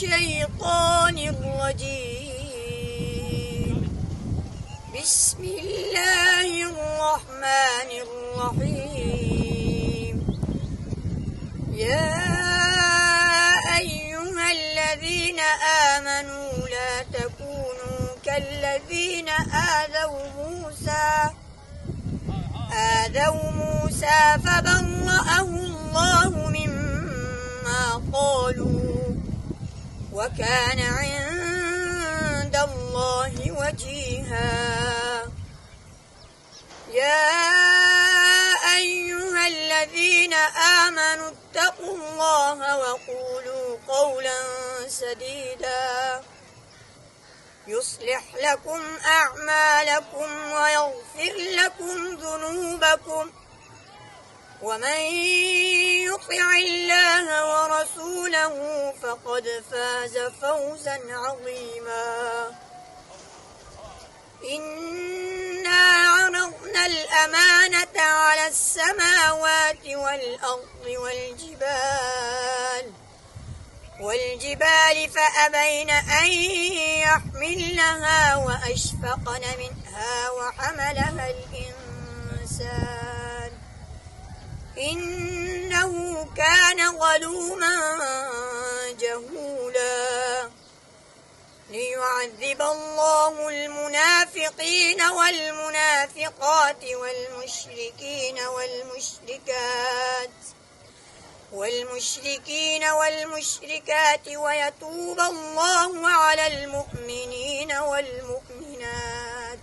الشيطان الرجيم. بسم الله الرحمن الرحيم. يا أيها الذين آمنوا لا تكونوا كالذين آذوا موسى فبرأه الله مما قالوا وكان عند الله وجيها. يا أيها الذين آمنوا اتقوا الله وقولوا قولا سديدا يصلح لكم أعمالكم ويغفر لكم ذنوبكم ومن يطع الله ورسوله فقد فاز فوزا عظيما. إنا عرضنا الأمانة على السماوات والأرض والجبال فأبين أن يحملنها وأشفقن منها وحملها الإنسان إنه كان ظلوما جهولا. ليعذب الله المنافقين والمنافقات والمشركات ويتوب الله على المؤمنين والمؤمنات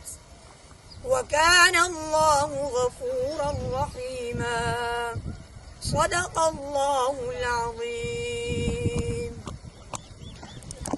وكان الله غفورا رحيما. صدق الله العظيم.